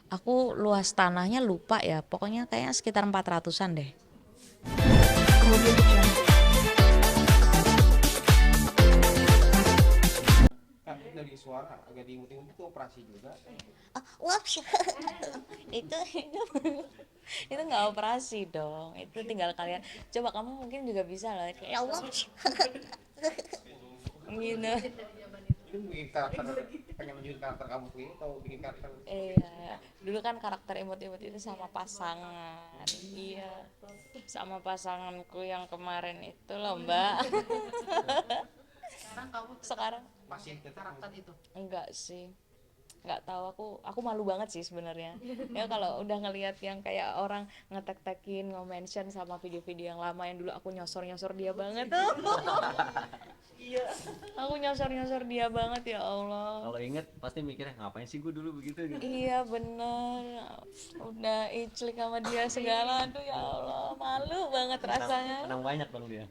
Aku luas tanahnya lupa ya, pokoknya kayaknya sekitar 400-an deh. Kemudian untuk Kan dari suara agak diimut-imut itu operasi juga. Waps. itu itu nggak operasi dong, itu tinggal kalian coba, kamu mungkin juga bisa lah kayak ya waps gitu. Itu bikin karakter, pengen nunjukin karakter kamu tuh ini atau bikin karakter? Iya, dulu kan karakter imut-imut itu sama pasangan. Iya, sama pasanganku yang kemarin itu loh mbak. sekarang kamu tetap Sekarang Masih tetap karakter itu. enggak sih, nggak tahu, aku malu banget sih sebenarnya ya kalau udah ngelihat yang kayak orang ngetek-tekin nge-mention sama video-video yang lama yang dulu aku nyosor-nyosor dia banget tuh. Iya, aku nyosor-nyosor dia banget ya Allah. Kalau inget pasti mikirnya ngapain sih gue dulu begitu gitu. Iya bener, udah iclik sama dia segala, aduh ya Allah malu banget rasanya. Menang banyak dong dia.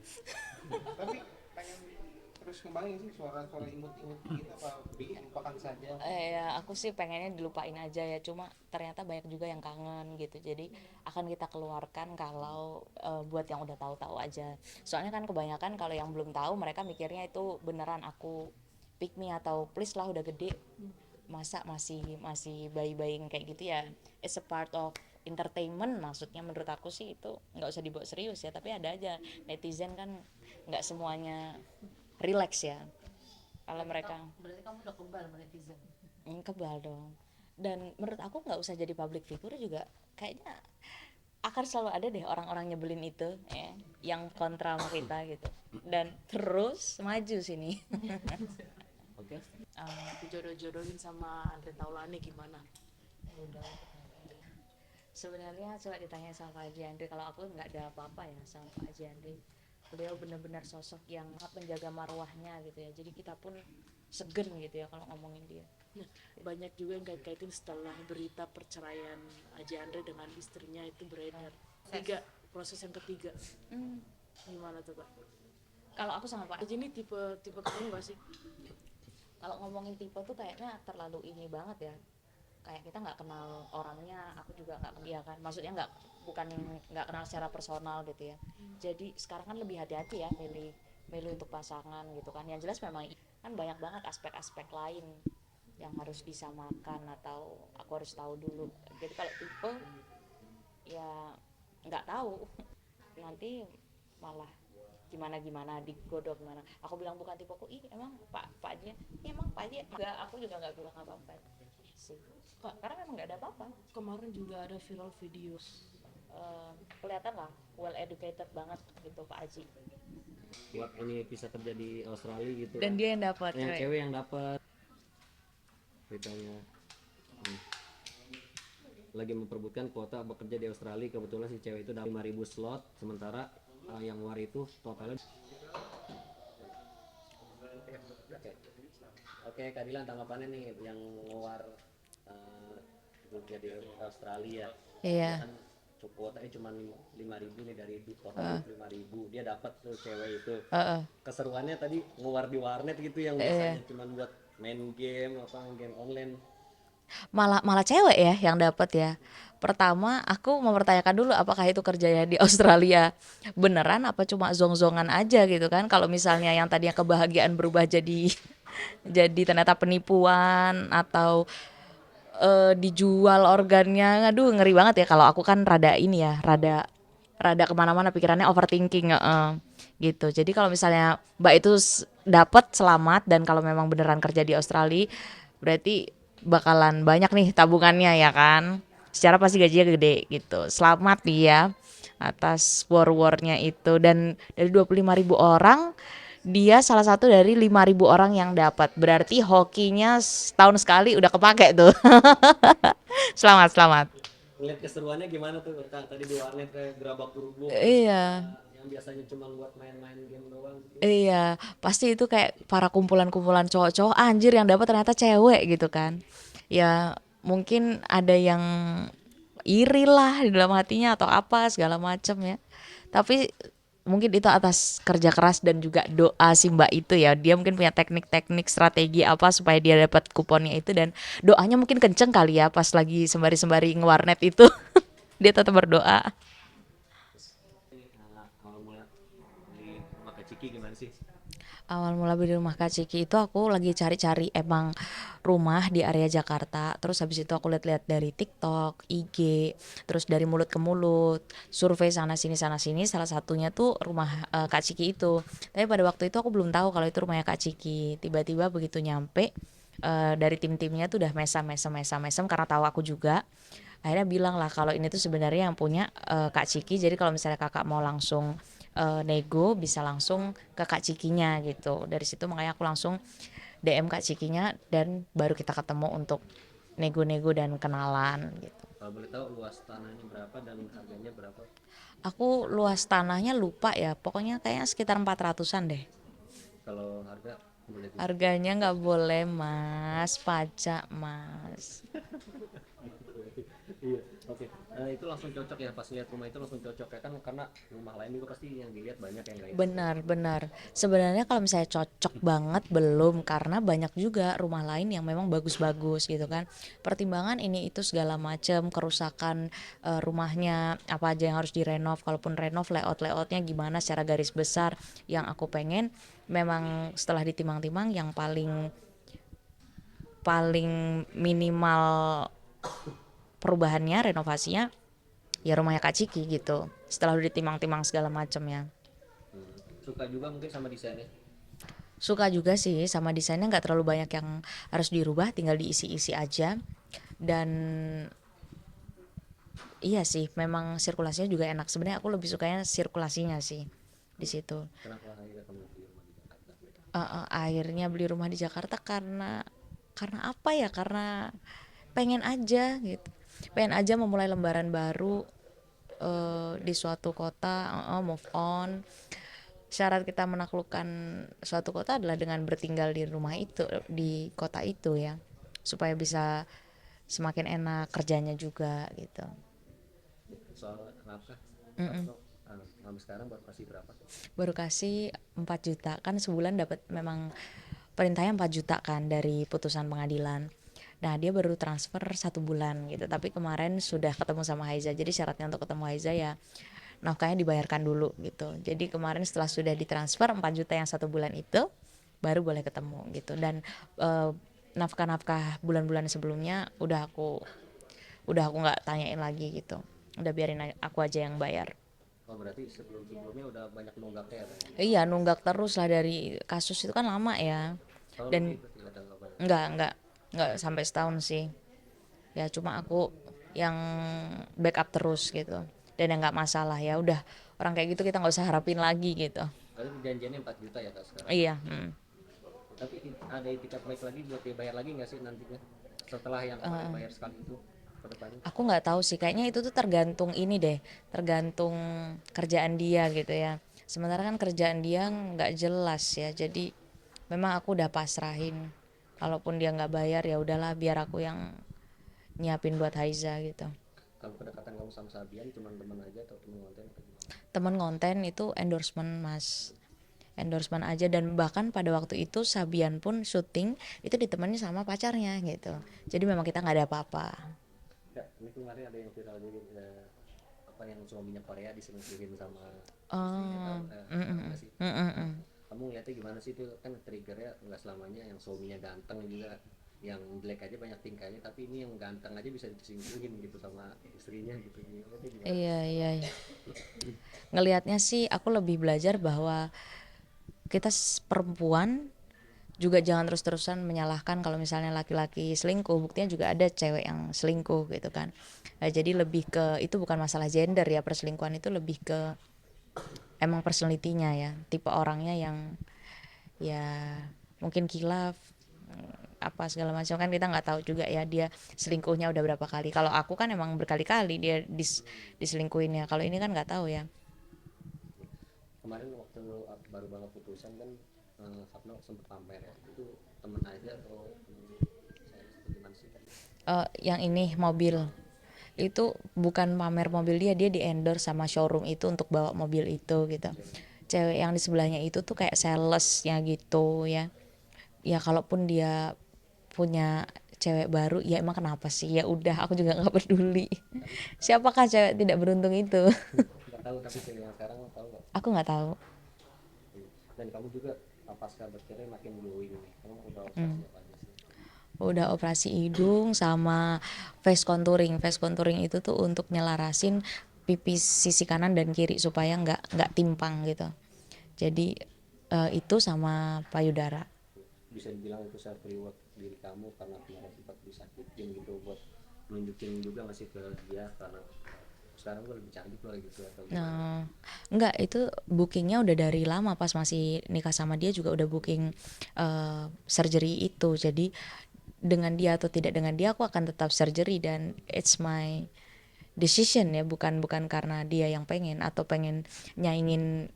tapi pengen terus kembali sih suara-suara imut-imut gitu apa bikin lupakan saja. Ya aku sih pengennya dilupain aja ya, cuma ternyata banyak juga yang kangen gitu, jadi akan kita keluarkan kalau buat yang udah tahu-tahu aja. Soalnya kan kebanyakan kalau yang belum tahu mereka mikirnya itu beneran aku pick me atau please lah udah gede masa masih masih bayi-bayi kayak gitu ya. It's a part of entertainment, maksudnya menurut aku sih itu nggak usah dibawa serius ya, tapi ada aja netizen kan nggak semuanya relax ya kalau mereka. Berarti kamu udah kebal sama netizen. Kebal dong. Dan menurut aku nggak usah jadi public figure juga, kayaknya akan selalu ada deh orang-orang nyebelin itu ya, yang kontra sama kita gitu, dan terus maju sini. Oke. Dijodoh-jodohin sama Andre Taulani gimana? Sebenarnya coba ditanya sama Pak Haji Andri, kalau aku nggak ada apa-apa ya sama Pak Haji Andri. Beliau benar-benar sosok yang sangat menjaga marwahnya gitu ya, jadi kita pun segen gitu ya kalau ngomongin dia. Nah, banyak juga yang kait-kaitin setelah berita perceraian Aji Andre dengan istrinya itu beredar. Proses yang ketiga. Hmm. Gimana tuh, Kak? Kalau aku sama Pak, Aji ini tipe kamu gak sih? kalau ngomongin tipe tuh kayaknya terlalu ini banget ya, kayak kita nggak kenal orangnya, aku juga nggak, ya kan, maksudnya nggak, bukan nggak kenal secara personal gitu ya. Jadi sekarang kan lebih hati-hati ya milih milih untuk pasangan gitu kan, yang jelas memang kan banyak banget aspek-aspek lain yang harus disamakan atau aku harus tahu dulu. Jadi kalau tipe ya nggak tahu, nanti malah gimana gimana digodok gimana. Aku bilang bukan tipeku, ih emang Pak Aji, emang Pak Aji enggak, aku juga nggak bilang apa-apa sih. Kak, Karena memang nggak ada apa-apa. kemarin juga ada viral video. Kelihatan lah well educated banget gitu Pak Aji. Buat ini bisa kerja di Australia gitu. Dan kan. dia yang dapat Yang cewek yang dapat beritanya. Hmm. Lagi memperebutkan kuota bekerja di Australia, kebetulan si cewek itu dapat 5.000 slot, sementara yang war itu totalnya. Oke. Oke, Kak Dilan tanggapannya nih yang war bekerja di Australia. Iya. Dia kan kuotanya cuma 5.000 nih dari total 25.000, dia dapat tuh cewek itu. Keseruannya tadi ngewar di warnet gitu yang biasanya cuma buat main game apa game online. Malah malah cewek ya yang dapat ya. Pertama aku mempertanyakan dulu apakah itu kerjanya di Australia beneran apa cuma zong-zongan aja gitu kan. Kalau misalnya yang tadinya kebahagiaan berubah jadi jadi ternyata penipuan atau dijual organnya, aduh ngeri banget ya. Kalau aku kan rada ini ya, rada rada kemana-mana pikirannya, overthinking gitu. Jadi kalau misalnya Mbak itu dapat selamat, dan kalau memang beneran kerja di Australia berarti bakalan banyak nih tabungannya ya kan, secara pasti gajinya gede gitu. Selamat dia atas war-warnya itu. Dan dari 25.000 orang dia salah satu dari 5.000 orang yang dapat, berarti hokinya setahun sekali udah kepake tuh. Selamat selamat. Ngeliat keseruannya gimana tuh Kak? Tadi di warnet kayak gerabak kerubuk Iya. yang biasanya cuma buat main-main game doang gitu. Iya, pasti itu kayak para kumpulan-kumpulan cowok-cowok, anjir yang dapat ternyata cewek gitu kan. Ya mungkin ada yang iri lah di dalam hatinya atau apa segala macem ya. Tapi mungkin itu atas kerja keras dan juga doa si Mbak itu ya. Dia mungkin punya teknik-teknik strategi apa supaya dia dapat kuponnya itu, dan doanya mungkin kenceng kali ya pas lagi sembari-sembari ngewarnet itu. Dia tetap berdoa. Awal mula beli rumah Kak Ciki gimana sih? Awal mula beli rumah Kak Ciki itu aku lagi cari-cari emang rumah di area Jakarta. Terus habis itu aku lihat-lihat dari TikTok, IG, terus dari mulut ke mulut, survei sana sini, salah satunya tuh rumah Kak Ciki itu. Tapi pada waktu itu aku belum tahu kalau itu rumahnya Kak Ciki. Tiba-tiba begitu nyampe, dari tim-timnya tuh udah mesem karena tahu aku juga. Akhirnya bilang lah kalau ini tuh sebenarnya yang punya Kak Ciki, jadi kalau misalnya kakak mau langsung nego bisa langsung ke Kak Cikinya gitu. Dari situ makanya aku langsung DM Kak Cikinya dan baru kita ketemu untuk nego-nego dan kenalan gitu. Kalau boleh tahu luas tanahnya berapa dan harganya berapa? Aku luas tanahnya lupa ya, pokoknya kayaknya sekitar 400-an deh. Kalau harga boleh di Harganya nggak boleh mas, pajak mas. iya, oke. Itu langsung cocok ya, pas lihat rumah itu langsung cocok ya kan, karena rumah lain juga pasti yang dilihat banyak yang kayak gitu. Benar. Sebenarnya kalau misalnya cocok banget belum, karena banyak juga rumah lain yang memang bagus-bagus gitu kan. Pertimbangan ini itu segala macam, kerusakan rumahnya, apa aja yang harus direnov, kalaupun renov layoutnya gimana secara garis besar. Yang aku pengen memang setelah ditimang-timang yang paling paling minimal perubahannya, renovasinya ya rumahnya Kak Ciki gitu. Setelah udah ditimang-timang segala macam ya. Suka juga mungkin sama desainnya. Suka juga sih sama desainnya, nggak terlalu banyak yang harus dirubah, tinggal diisi-isi aja. Dan iya sih, memang sirkulasinya juga enak. Sebenarnya aku lebih sukanya sirkulasinya sih di situ. Kenapa akhirnya kamu beli rumah di Jakarta? Akhirnya beli rumah di Jakarta karena apa ya? Karena pengen aja gitu. Pengen aja memulai lembaran baru di suatu kota, move on. Syarat kita menaklukkan suatu kota adalah dengan bertinggal di rumah itu, di kota itu ya, supaya bisa semakin enak kerjanya juga gitu. Soal nafkah, Mm-mm. Sapno, sampai sekarang baru kasih berapa? Baru kasih 4 juta kan sebulan, dapat memang perintahnya 4 juta kan dari putusan pengadilan. Nah dia baru transfer 1 bulan gitu, tapi kemarin sudah ketemu sama Haiza, jadi syaratnya untuk ketemu Haiza ya nafkahnya dibayarkan dulu gitu. Jadi kemarin setelah sudah ditransfer 4 juta yang 1 bulan itu baru boleh ketemu gitu. Dan eh, nafkah-nafkah bulan-bulan sebelumnya udah aku nggak tanyain lagi gitu. Udah biarin aku aja yang bayar. Oh berarti sebelumnya udah banyak nunggaknya ya, Bang? Iya nunggak terus lah, dari kasus itu kan lama ya. Tahun Dan lebih berarti ada nggak banyak. nggak sampai setahun sih. Ya cuma aku yang backup terus gitu. Dan yang nggak masalah, ya udah orang kayak gitu kita nggak usah harapin lagi gitu. Tapi perjanjiannya 4 juta ya Kak sekarang. Iya. Tapi ada itikat baik lagi buat dibayar lagi nggak sih nantinya? Setelah yang kemarin bayar sekali itu ke depannya? Aku nggak tahu sih, kayaknya itu tuh tergantung ini deh, tergantung kerjaan dia gitu ya. Sementara kan kerjaan dia nggak jelas ya, jadi memang aku udah pasrahin. Kalaupun dia nggak bayar ya udahlah, biar aku yang nyiapin buat Haiza gitu. Kalau kedekatan kamu sama Sabian cuma teman aja atau teman konten atau gimana? Temen konten itu endorsement mas, endorsement aja. Dan bahkan pada waktu itu Sabian pun syuting itu ditemani sama pacarnya gitu, jadi memang kita nggak ada apa-apa. Ya, ini kemarin ada yang viral juga, apa yang suaminya Korea diselingkuhin sama Oh, tahu nggak sih? mm. Kamu ngeliatnya gimana sih, itu kan triggernya nggak selamanya yang suaminya ganteng juga, yang jelek aja banyak tingkahnya, tapi ini yang ganteng aja bisa diselingkuhin gitu sama istrinya gitu. Ngeliatnya gimana? Iya. Ngelihatnya sih aku lebih belajar bahwa kita perempuan juga jangan terus-terusan menyalahkan kalau misalnya laki-laki selingkuh, buktinya juga ada cewek yang selingkuh gitu kan. Nah, jadi lebih ke itu bukan masalah gender ya, perselingkuhan itu lebih ke emang personalitinya ya, tipe orangnya yang ya mungkin kilaf, apa segala macam kan, kita nggak tahu juga ya dia selingkuhnya udah berapa kali. Kalau aku kan emang berkali-kali dia diselingkuhinnya, kalau ini kan nggak tahu ya. Kemarin waktu baru banget putusan kan, Sapno sempet pamer ya, itu temen aja atau saya atau gimana sih? Yang ini mobil itu bukan pamer mobil dia di endorse sama showroom itu untuk bawa mobil itu gitu. Cewek yang di sebelahnya itu tuh kayak salesnya gitu ya. Ya kalaupun dia punya cewek baru ya emang kenapa sih, ya udah aku juga nggak peduli. Siapakah cewek tidak beruntung itu? Nggak tahu, tapi cewek yang sekarang tahu nggak? Aku nggak tahu. Dan kamu juga pasca bercerai makin glowing nih, kamu udah operasi apa aja sih? Udah operasi hidung sama face contouring. Face contouring itu tuh untuk nyelarasin pipi sisi kanan dan kiri supaya nggak timpang gitu. Jadi itu sama payudara. Bisa dibilang itu self reward diri kamu karena kemarin sempat disakitin gitu, buat nunjukin juga masih ke dia karena sekarang gue lebih cantik loh gitu atau gimana? Nah, enggak, itu bookingnya udah dari lama, pas masih nikah sama dia juga udah booking surgery itu. Jadi dengan dia atau tidak dengan dia aku akan tetap surgery dan it's my decision ya, bukan bukan karena dia yang pengen atau pengen nyaingin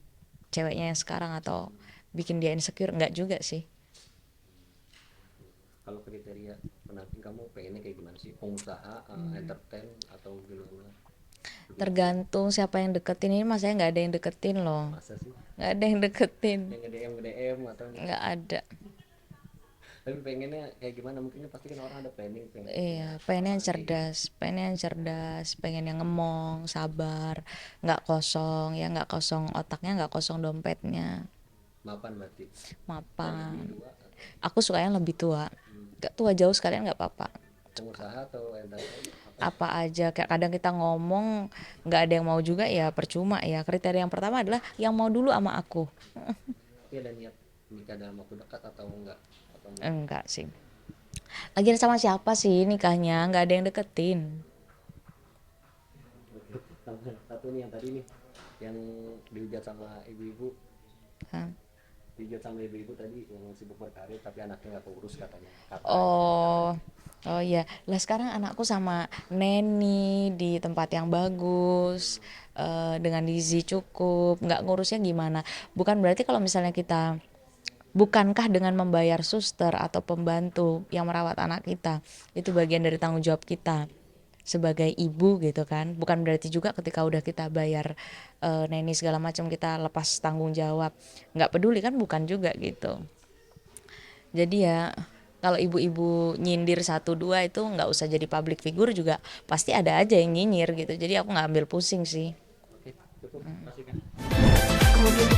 ceweknya yang sekarang atau bikin dia insecure, enggak juga sih. Kalau kriteria pendamping kamu pengennya kayak gimana sih, pengusaha, entertain atau gimana? Tergantung siapa yang deketin, ini mas saya nggak ada yang deketin loh, Masa sih nggak ada yang deketin, yang nge-DM atau nggak ada. tapi pengennya kayak gimana, mungkin pasti kan orang ada planning pengen Iya, pengen yang cerdas, pengen yang ngemong, sabar, nggak kosong ya, nggak kosong otaknya, nggak kosong dompetnya, mapan berarti mapan. dua, Aku sukanya lebih tua, nggak tua jauh sekalian nggak apa-apa. pengusaha atau entertain apa? Apa aja, kayak kadang kita ngomong nggak ada yang mau juga ya percuma ya. Kriteria yang pertama adalah yang mau dulu sama aku. Tapi ada niat nikah dalam waktu dekat atau enggak Enggak sih. Lagian sama siapa sih nikahnya? Nggak ada yang deketin. Sama satu nih yang tadi nih yang dihujat sama ibu-ibu, Hah? dihujat sama ibu-ibu tadi yang sibuk berkarir tapi anaknya nggak keurus katanya. Oh, oh iya. Lah sekarang anakku sama neni di tempat yang bagus, dengan gizi cukup, nggak ngurusnya gimana. Bukan berarti kalau misalnya kita, bukankah dengan membayar suster atau pembantu yang merawat anak kita, itu bagian dari tanggung jawab kita sebagai ibu gitu kan. Bukan berarti juga ketika udah kita bayar neni segala macam kita lepas tanggung jawab, nggak peduli kan, bukan juga gitu. Jadi ya kalau ibu-ibu nyindir satu dua itu nggak usah jadi public figure juga, pasti ada aja yang nyinyir gitu. Jadi aku nggak ambil pusing sih. Oke, cukup, kasih kan. Kemudian